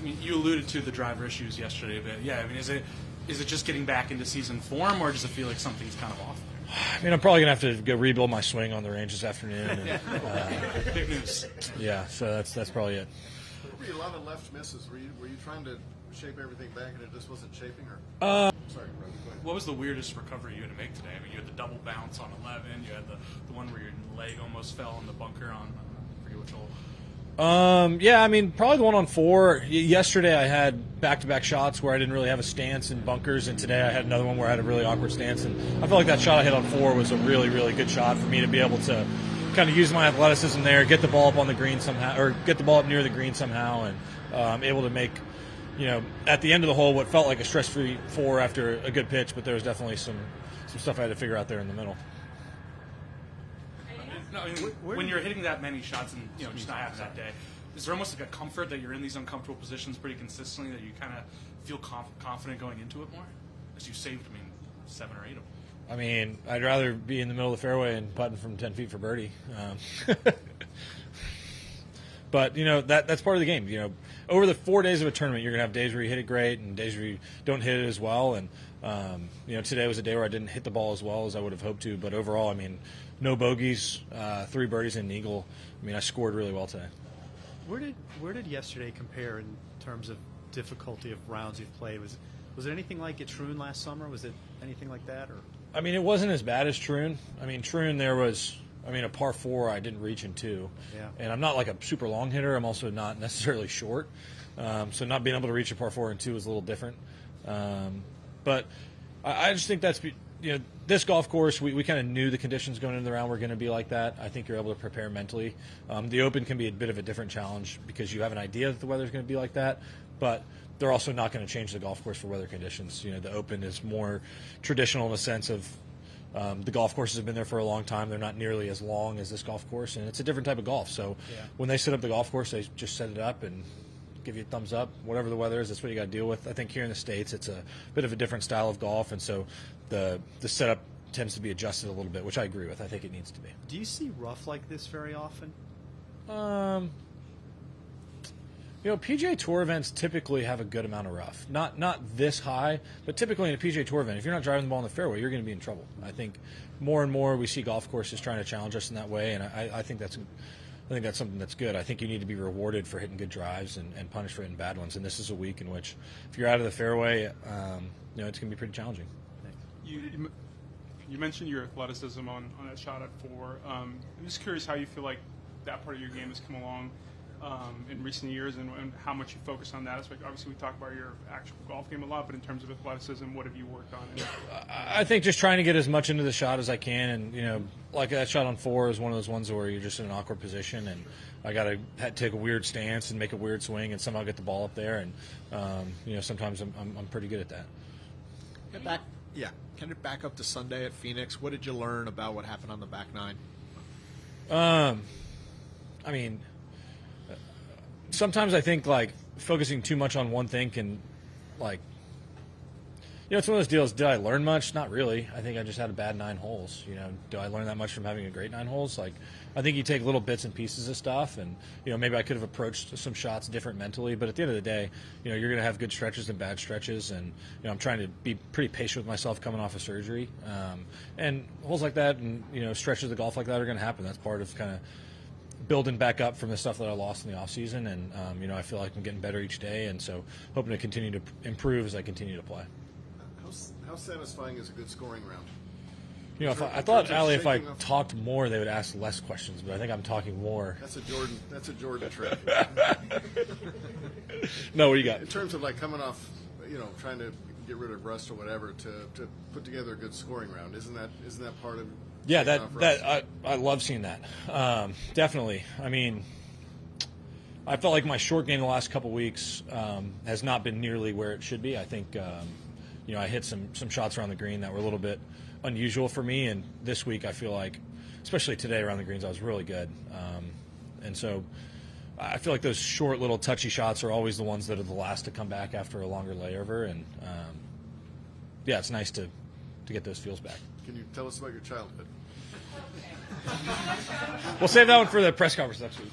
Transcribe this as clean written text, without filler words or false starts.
mean, you alluded to the driver issues yesterday a bit. Yeah, I mean, is it just getting back into season form, or does it feel like something's kind of off there? I mean, I'm probably going to have to go rebuild my swing on the range this afternoon. And, Big news. Yeah, so that's probably it. Were you 11 left misses? Were you trying to shape everything back and it just wasn't shaping? Or sorry, Brad, go ahead. What was the weirdest recovery you had to make today? I mean, you had the double bounce on 11. You had the one where your leg almost fell in the bunker on I forget which hole. Yeah, I mean, probably the one on 4. Yesterday I had back-to-back shots where I didn't really have a stance in bunkers, and today I had another one where I had a really awkward stance. And I felt like that shot I hit on 4 was a really, really good shot for me to be able to kind of use my athleticism there, get the ball up on the green somehow, or get the ball up near the green somehow, and able to make, at the end of the hole what felt like a stress-free 4 after a good pitch, but there was definitely some stuff I had to figure out there in the middle. No, I mean, when you're hitting that many shots and just not having that day, is there almost like a comfort that you're in these uncomfortable positions pretty consistently, that you kind of feel confident going into it more? As you saved, 7 or 8 of them. I mean, I'd rather be in the middle of the fairway and putting from 10 feet for birdie. But that's part of the game. Over the 4 days of a tournament, you're gonna have days where you hit it great and days where you don't hit it as well. And today was a day where I didn't hit the ball as well as I would have hoped to. But overall, no bogeys, 3 birdies and an eagle. I scored really well today. Where did yesterday compare in terms of difficulty of rounds you've played? Was it anything like at Troon last summer? Was it anything like that? Or it wasn't as bad as Troon. Troon, there was a par 4 I didn't reach in 2. Yeah. And I'm not like a super long hitter. I'm also not necessarily short. So not being able to reach a par 4 in 2 is a little different. But I just think that's, this golf course, we kind of knew the conditions going into the round were going to be like that. I think you're able to prepare mentally. The Open can be a bit of a different challenge because you have an idea that the weather's going to be like that, but they're also not going to change the golf course for weather conditions. The Open is more traditional in the sense of the golf courses have been there for a long time. They're not nearly as long as this golf course, and it's a different type of golf. So when they set up the golf course, they just set it up and give you a thumbs up. Whatever the weather is, that's what you got to deal with. I think here in the States, it's a bit of a different style of golf, and so the setup tends to be adjusted a little bit, which I agree with. I think it needs to be. Do you see rough like this very often? PGA Tour events typically have a good amount of rough. Not this high, but typically in a PGA Tour event, if you're not driving the ball in the fairway, you're going to be in trouble. I think more and more we see golf courses trying to challenge us in that way, and I think that's something that's good. I think you need to be rewarded for hitting good drives and punished for hitting bad ones. And this is a week in which, if you're out of the fairway, it's going to be pretty challenging. You mentioned your athleticism on that shot at 4. I'm just curious how you feel like that part of your game has come along in recent years, and how much you focus on that aspect. Obviously, we talk about your actual golf game a lot, but in terms of athleticism, what have you worked on? I think just trying to get as much into the shot as I can, and like that shot on 4 is one of those ones where you're just in an awkward position, and I got to take a weird stance and make a weird swing and somehow get the ball up there, and sometimes I'm pretty good at that. Kind of back up to Sunday at Phoenix. What did you learn about what happened on the back 9? Sometimes I think focusing too much on one thing can it's one of those deals. Did I learn much? Not really. I think I just had a bad 9 holes. Do I learn that much from having a great 9 holes? I think you take little bits and pieces of stuff, and maybe I could have approached some shots different mentally. But at the end of the day, you're going to have good stretches and bad stretches, and I'm trying to be pretty patient with myself coming off of surgery. And holes like that, and stretches of golf like that are going to happen. That's part of kind of building back up from the stuff that I lost in the off season, and I feel like I'm getting better each day, and so hoping to continue to improve as I continue to play. How satisfying is a good scoring round? I thought, Ali, if I talked more, they would ask less questions, but I think I'm talking more. That's a Jordan trick. No, what do you got? In terms of coming off, trying to get rid of rust or whatever to put together a good scoring round, isn't that part of? Yeah, I love seeing that. Definitely. I felt like my short game the last couple weeks has not been nearly where it should be. I think I hit some shots around the green that were a little bit unusual for me, and this week I feel like, especially today around the greens, I was really good. And so I feel like those short little touchy shots are always the ones that are the last to come back after a longer layover, and it's nice to get those feels back. Can you tell us about your childhood? We'll save that one for the press conference next week.